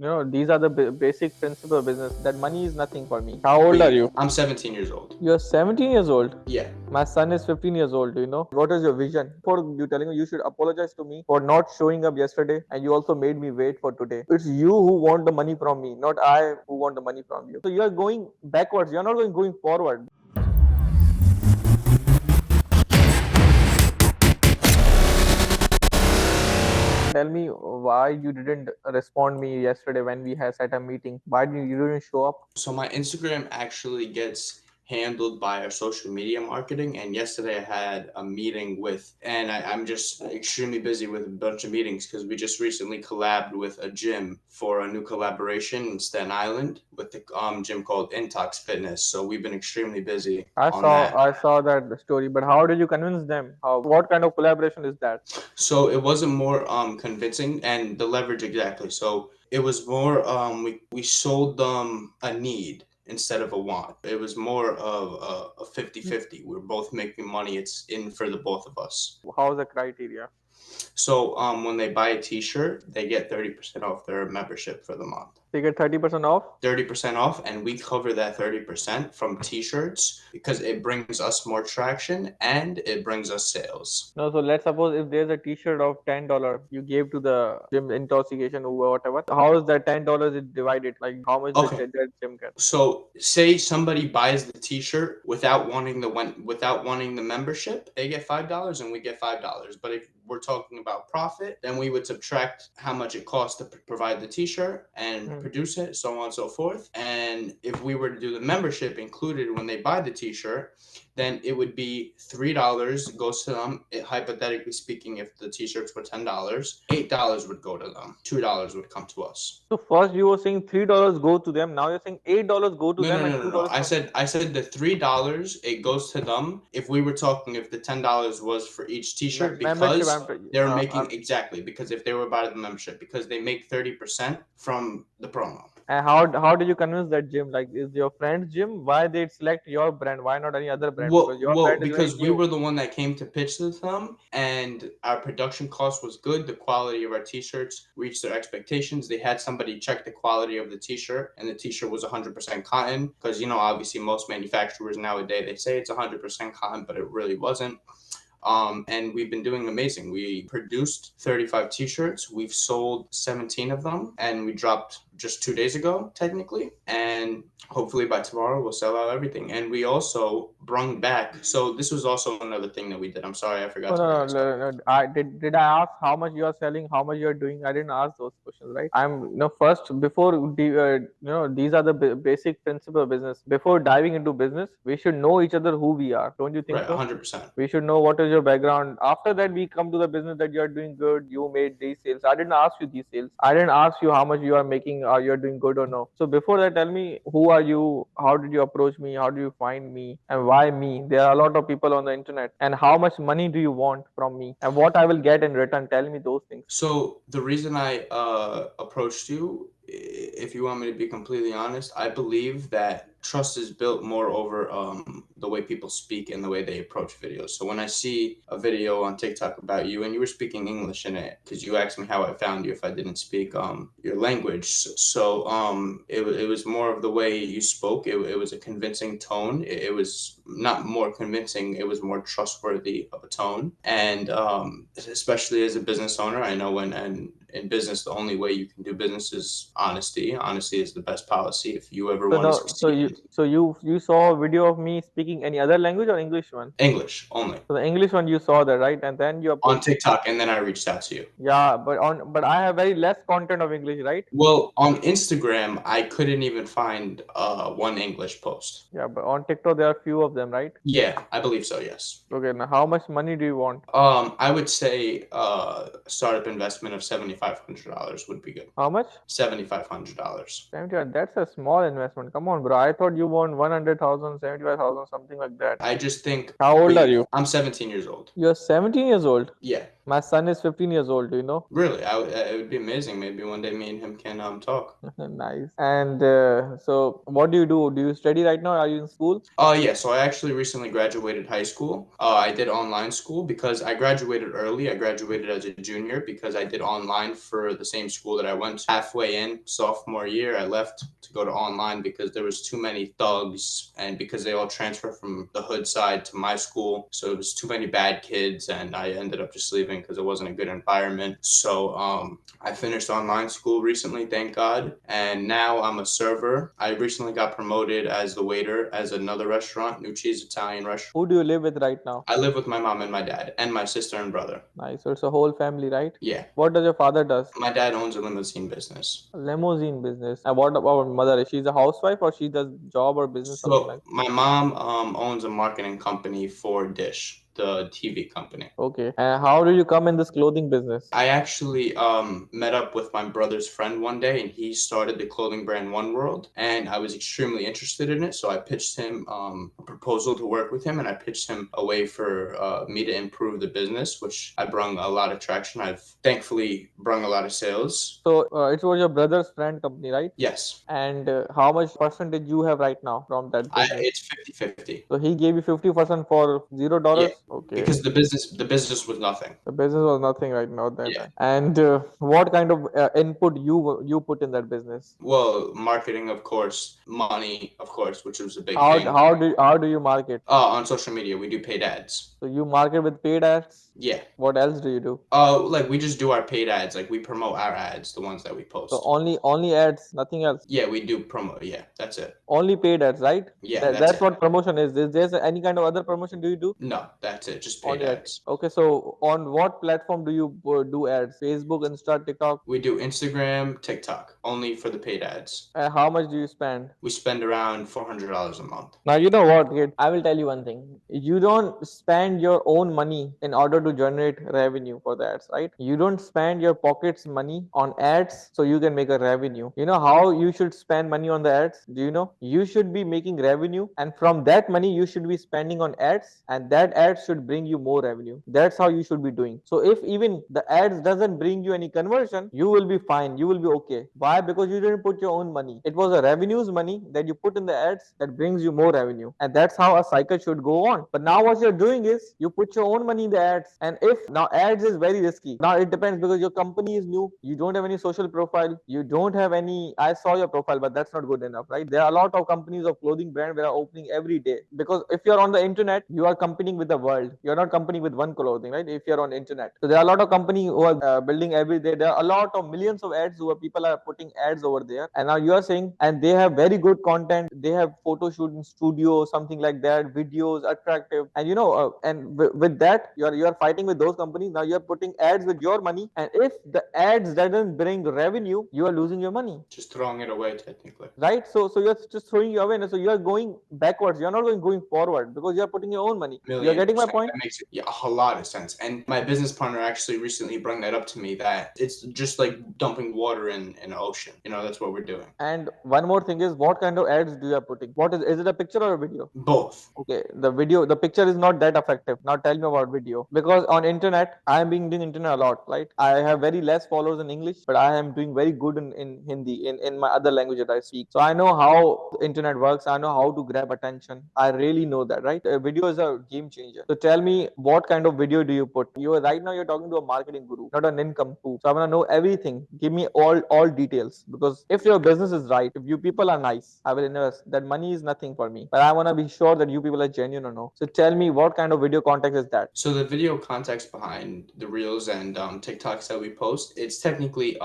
these are the basic principle of business, that money is nothing for me. How old are you? I'm 17 years old. You're 17 years old? Yeah. My son is 15 years old, do you know? What is your vision? For you telling me you should apologize to me for not showing up yesterday, and you also made me wait for today. It's you who want the money from me, not I who want the money from you. So you are going backwards, you're not going forward. Tell me why you didn't respond me yesterday when we had set a meeting. Why you didn't show up? So my Instagram actually gets handled by our social media marketing, and yesterday I had a meeting with, and I'm just extremely busy with a bunch of meetings because we just recently collabed with a gym for a new collaboration in Staten Island with the gym called Intox Fitness. So we've been extremely busy on that. I saw that story, but how did you convince them? What kind of collaboration is that? So it wasn't more convincing, and the leverage exactly. So it was more we sold them a need instead of a want. It was more of a 50-50. We're both making money. It's in for the both of us. How's the criteria? So when they buy a t-shirt, they get 30% off their membership for the month. They get 30% off? 30% off, and we cover that 30% from t-shirts because it brings us more traction and it brings us sales. No, so let's suppose if there's a t-shirt of $10 you gave to the gym intoxication or whatever, how is that $10 is divided? Like how much Okay. did that gym get? So say somebody buys the t-shirt without wanting the membership, they get $5 and we get $5. But if we're talking about profit, then we would subtract how much it costs to provide the t-shirt and produce it, so on and so forth. And if we were to do the membership included when they buy the t-shirt, then it would be $3 goes to them. Hypothetically speaking, if the t-shirts were $10, $8 would go to them. $2 would come to us. So first you were saying $3 go to them. Now you're saying $8 go to them and $2. I said the $3 it goes to them. If we were talking, if the $10 was for each t-shirt, because they're making exactly, because if they were buying the membership, because they make 30% from the promo. And how did you convince that gym? Like, is your friend's gym? Why they select your brand? Why not any other brand? Because your brand is because very we new. were the one that came to pitch to them, and our production cost was good. The quality of our t-shirts reached their expectations. They had somebody check the quality of the t-shirt, and the t-shirt was 100% cotton. Because obviously most manufacturers nowadays they say it's 100% cotton, but it really wasn't. And we've been doing amazing. We produced 35 t-shirts. We've sold 17 of them, and we dropped just 2 days ago, technically. And hopefully by tomorrow we'll sell out everything. And we also brung back. So this was also another thing that we did. I'm sorry, I forgot to bring this up. I did I ask how much you are selling, how much you are doing? I didn't ask those questions, right? I'm first before these are the basic principle of business. Before diving into business, we should know each other who we are. Don't you think Right, so? 100%. We should know what is your background. After that, we come to the business that you are doing good. You made these sales. I didn't ask you these sales. I didn't ask you how much you are making. Or you're doing good or no. So before that, tell me who are you? How did you approach me? How do you find me? And why me? There are a lot of people on the internet. And how much money do you want from me? And what I will get in return? Tell me those things. So the reason I approached you, if you want me to be completely honest, I believe that trust is built more over the way people speak and the way they approach videos. So when I see a video on TikTok about you, and you were speaking English in it, because you asked me how I found you if I didn't speak your language. So it was more of the way you spoke. It was a convincing tone. It was not more convincing. It was more trustworthy of a tone. And especially as a business owner, I know and in business, the only way you can do business is honesty. Honesty is the best policy if you ever want to succeed. So you saw a video of me speaking any other language or English one? English only. So the English one you saw that, right? And then you on TikTok, and then I reached out to you. Yeah, but I have very less content of English, right? Well, on Instagram, I couldn't even find one English post. Yeah, but on TikTok there are few of them, right? Yeah, I believe so. Yes. Okay, now how much money do you want? I would say startup investment of $7,500 would be good. How much? $7,500. That's a small investment. Come on, bro. I thought you won 100,000, 75,000, something like that. I just think. How old are you? I'm 17 years old. You're 17 years old. Yeah. My son is 15 years old, do you know? Really, it would be amazing. Maybe one day me and him can talk. Nice. And so what do? Do you study right now? Are you in school? Yeah, so I actually recently graduated high school. I did online school because I graduated early. I graduated as a junior because I did online for the same school that I went to. Halfway in sophomore year, I left to go to online because there was too many thugs and because they all transferred from the hood side to my school. So it was too many bad kids and I ended up just leaving because it wasn't a good environment. So I finished online school recently, thank God. And now I'm a server. I recently got promoted as the waiter as another restaurant, New Cheese Italian restaurant. Who do you live with right now? I live with my mom and my dad and my sister and brother. Nice. So it's a whole family, right? Yeah. What does your father does? My dad owns a limousine business. A limousine business. And what about mother? She's a housewife or she does job or business, something like? So my mom owns a marketing company for Dish, the TV company. Okay. And how did you come in this clothing business? I actually met up with my brother's friend one day and he started the clothing brand One World and I was extremely interested in it. So I pitched him a proposal to work with him and I pitched him a way for me to improve the business, which I brung a lot of traction. I've thankfully brung a lot of sales. So it was your brother's friend company, right? Yes. And how much percentage you have right now from that business? It's 50-50. So he gave you 50% for $0? Yeah. Okay. Because the business was nothing. The business was nothing right now then. Yeah. And what kind of input you put in that business? Well, marketing, of course, money, of course, which was a big How thing. how do you market? On social media, we do paid ads. So you market with paid ads? Yeah. What else do you do? Like we just do our paid ads. Like we promote our ads, the ones that we post. So only ads, nothing else. Yeah, we do promo. Yeah, that's it. Only paid ads, right? Yeah, That's it. what promotion is. Is there any kind of other promotion do you do? No, that's it. Just paid Only ads. Okay, so on what platform do you do ads? Facebook, Insta, TikTok? We do Instagram, TikTok, only for the paid ads. And how much do you spend? We spend around $400 a month. Now, you know what, kid? I will tell you one thing. You don't spend your own money in order to generate revenue for the ads, right? You don't spend your pocket's money on ads so you can make a revenue. You know how you should spend money on the ads? Do you know? You should be making revenue, and from that money, you should be spending on ads, and that ads should bring you more revenue. That's how you should be doing. So if even the ads doesn't bring you any conversion, you will be fine. You will be okay. Why? Because you didn't put your own money. It was a revenues money that you put in the ads that brings you more revenue, and that's how a cycle should go on. But now what you're doing is you put your own money in the ads, and if now ads is very risky. Now it depends because your company is new, you don't have any social profile, you don't have any. I saw your profile, but that's not good enough, right? There are a lot of companies of clothing brand that are opening every day, because if you're on the internet, you are competing with the world. You're not competing with one clothing, right? If you're on internet, so there are a lot of companies who are building every day. There are a lot of millions of ads who are people are putting ads over there, and now you are saying, and they have very good content. They have photo shoot in studio, something like that, videos attractive, and with that you are fighting with those companies. Now you are putting ads with your money, and if the ads doesn't bring revenue, you are losing your money. Just throwing it away, technically. Right? So you're just throwing it away, and so you are going backwards. You're not going forward because you are putting your own money. You're getting my point? That makes a lot of sense. And my business partner actually recently brought that up to me, that it's just like dumping water in an ocean. That's what we're doing. And one more thing is, what kind of ads do you are putting? What is it a picture or a video? Both. Okay, the picture is not that effective. Now tell me about video, because on internet I am being doing internet a lot, right? I have very less followers in English, but I am doing very good in Hindi, in my other language that I speak. So I know how the internet works. I know how to grab attention. I really know that, right? A video is a game changer. So tell me, what kind of video do you put? Right now you're talking to a marketing guru, not an income pool. So I want to know everything. Give me all details, because if your business is right, if you people are nice, I will invest. That money is nothing for me, but I want to be sure that you people are genuine or no. So tell me, what kind of video context is that? So the video context behind the reels and TikToks that we post, it's technically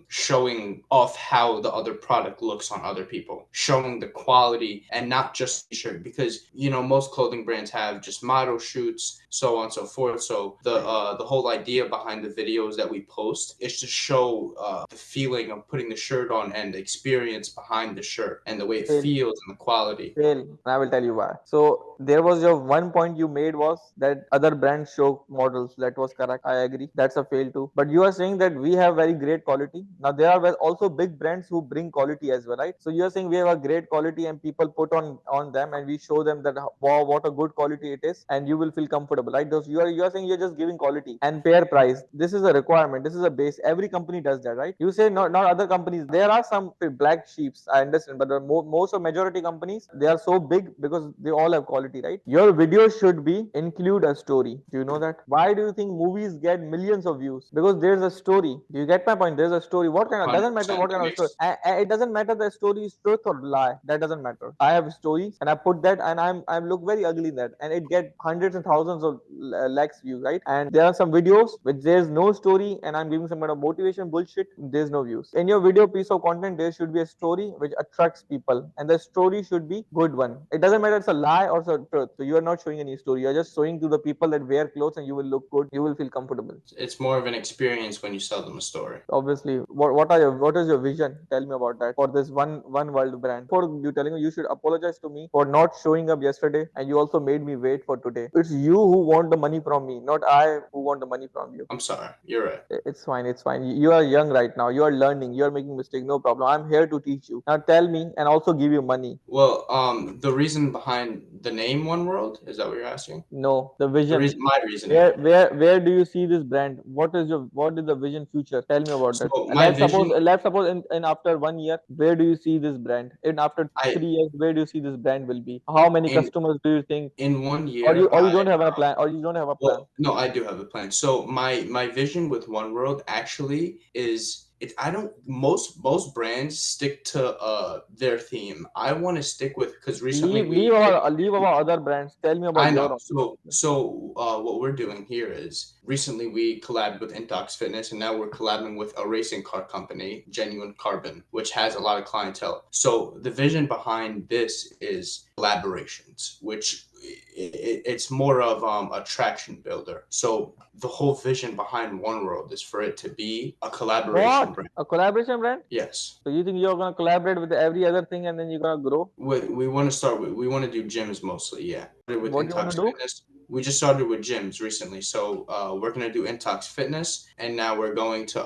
showing off how the other product looks on other people, showing the quality, and not just t-shirt, because most clothing brands have just model shoots, so on and so forth. So the whole idea behind the videos that we post is to show the feeling of putting the shirt on and the experience behind the shirt and the way it feels and the quality. And I will tell you why. So there was your one point you made was that other brands show models. That was correct. I agree. That's a fail too. But you are saying that we have very great quality. Now there are also big brands who bring quality as well, right? So you are saying we have a great quality and people put on them and we show them that wow, what a good quality it is, and you will feel comfortable, right? Those you are saying you're just giving quality and fair price. This is a requirement. This is a base. Every company does that, right? You say not other companies. There are some black sheeps. I understand, but the most of majority companies, they are so big because they all have quality, right? Your video should be include a story. Do you know that? Why do you think movies get millions of views? Because there's a story. Do you get my point? There's a story. What kind of, doesn't matter 100%. what That kind of story. makes It doesn't matter the story is truth or lie. That doesn't matter. I have stories and I put that and I look very ugly in that and it get hundreds and thousands of lakhs views, right? And there are some videos which there's no story and I'm giving some kind of motivation bullshit. There's no views. In your video piece of content, there should be a story which attracts people and the story should be good one. It doesn't matter it's a lie or it's a truth. So you are not showing any story. You're just showing to the people that wear clothes and you will look good. You will feel comfortable. it's more of an experience when you sell them a story. Obviously, what is your vision? Tell me about that for this one world brand. For you telling me you should apologize to me for not showing up yesterday, and you also made me wait for today. It's you who want the money from me, not I who want the money from you. I'm sorry. You're right. It's fine. It's fine. You are young right now. You are learning. You are making mistake. No problem. I'm here to teach you. Now tell me and also give you money. Well, the reason behind the name One World, is that what you're asking? No, the The vision. reason, my reasoning. Where do you see this brand? What is the vision future? Tell me about So that. my vision, Let's suppose in after 1 year, where do you see this brand? In after I 3 years, where do you see this brand will be? How many in customers do you think? in one Or year, you don't have a plan? Or you don't have a plan? well, no, I do have a plan. So my vision with One World actually is it. I don't most brands stick to their theme. I want to stick with because recently Leave our other brands. Tell me about I your know. own. So what we're doing here is recently we collabed with Intox Fitness, and now we're collabing with a racing car company, Genuine Carbon, which has a lot of clientele. So the vision behind this is collaborations, which it's more of a traction builder. So the whole vision behind One World is for it to be a collaboration What? brand. A collaboration brand? Yes. So you think you're gonna collaborate with every other thing and then you're gonna grow? We want to start with, we want to do gyms mostly, yeah. With What do you want Intox to do? Fitness, we just started with gyms recently, so we're gonna do Intox Fitness, and now we're going to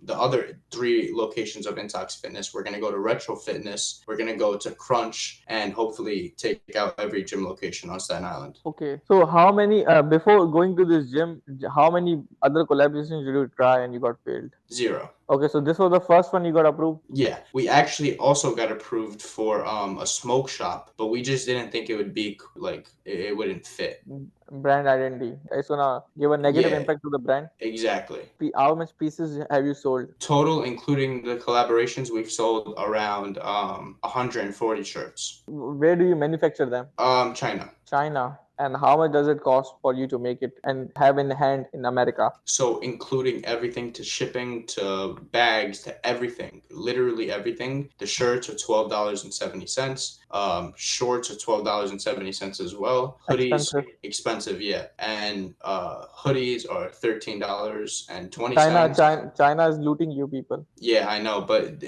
the other three locations of Intox Fitness. We're gonna go to Retro Fitness, we're gonna go to Crunch, and hopefully take out every gym location on Staten Island. Okay. So how many before going to this gym, how many other collaborations did you try and you got failed? 0. Okay, so this was the first one you got approved. Yeah, we actually also got approved for a smoke shop, but we just didn't think it would be like it wouldn't fit. Brand identity. It's gonna give a negative Yeah, impact to the brand. exactly. How much pieces have you sold? Total, including the collaborations, we've sold around 140 shirts. Where do you manufacture them? China. China. And how much does it cost for you to make it and have in hand in America? So including everything to shipping to bags to everything, literally everything. The shirts are $12.70. Shorts are $12.70 as well. Hoodies Expensive. expensive, yeah, and hoodies are $13.20. China is looting you people. Yeah, I know, but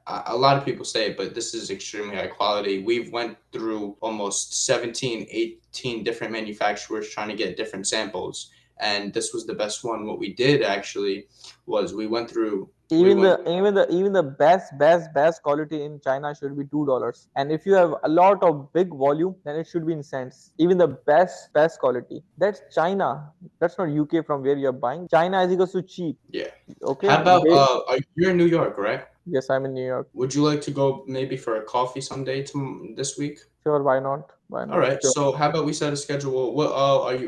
a lot of people say it, but this is extremely high quality. We've went through almost 17, 18 different manufacturers trying to get different samples, and this was the best one. What we did actually was we went through. Even the best quality in China should be $2. And if you have a lot of big volume, then it should be in cents. Even the best quality. That's China. That's not UK from where you're buying. China is equals to cheap. Yeah. Okay. How about you're in New York, right? Yes, I'm in New York. Would you like to go maybe for a coffee someday this week? Sure, why not? Why not? All right. Sure. So how about we set a schedule? What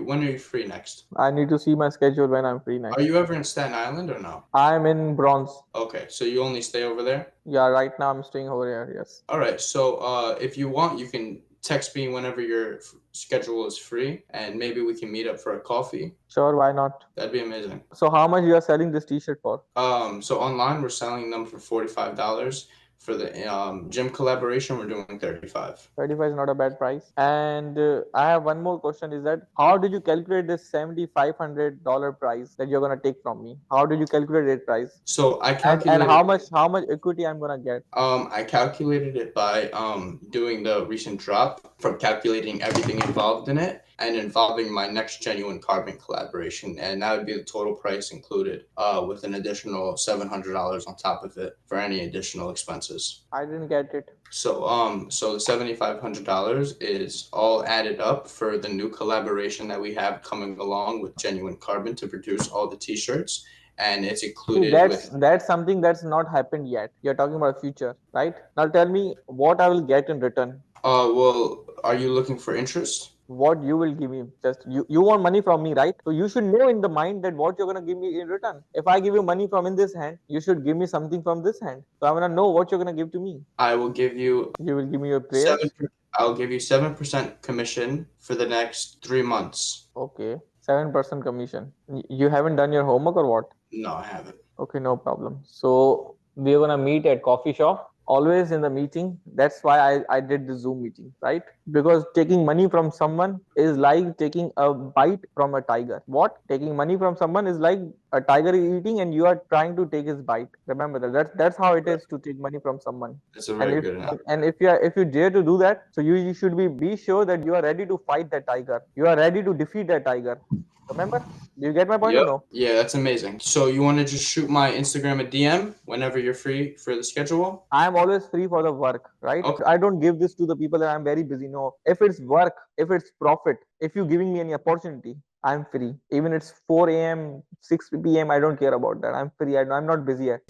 when are you free next? I need to see my schedule when I'm free next. Are you ever in Staten Island or no? I'm in Bronx. Okay, so you only stay over there? Yeah, right now I'm staying over here. Yes. All right. So if you want, you can text me whenever your schedule is free, and maybe we can meet up for a coffee. Sure, why not? That'd be amazing. So how much you are selling this T-shirt for? So online we're selling them for $45. For the gym collaboration, we're doing 35. 35 is not a bad price. And I have one more question, is that how did you calculate this $7,500 price that you're gonna take from me? How did you calculate that price? So I And calculated. how much equity I'm gonna get? I calculated it by doing the recent drop, from calculating everything involved in it and involving my next genuine carbon collaboration, and that would be the total price included, with an additional $700 on top of it for any additional expenses. I didn't get it. So the $7,500 is all added up for the new collaboration that we have coming along with Genuine Carbon to produce all the t-shirts, and it's See, included with. that's something that's not happened yet. You're talking about future, right? Now tell me what I will get in return. Well, are you looking for interest? What you will give me. Just you want money from me, right? So you should know in the mind that what you're gonna give me in return. If I give you money from in this hand, you should give me something from this hand. So I'm gonna know what you're gonna give to me. I will give you You will give me your seven. prayers. I'll give you 7% commission for the next 3 months. Okay, 7% commission. You haven't done your homework or what? No, I haven't. Okay, no problem. So we're gonna meet at coffee shop. Always in the meeting. That's why I did the Zoom meeting, right? Because taking money from someone is like taking a bite from a tiger. What? Taking money from someone is like a tiger is eating and you are trying to take his bite. Remember that. That's how it is to take money from someone. It's a And very if good analogy. and if you dare to do that, so you should be sure that you are ready to fight that tiger. You are ready to defeat that tiger. Remember? Do you get my point or Yep. no? Yeah, that's amazing. So you want to just shoot my Instagram a DM whenever you're free for the schedule? I am always free for the work, right? Okay. I don't give this to the people that I'm very busy. No, if it's work, if it's profit, if you're giving me any opportunity, I'm free. Even it's 4 a.m., 6 p.m., I don't care about that. I'm free. I'm not busy yet.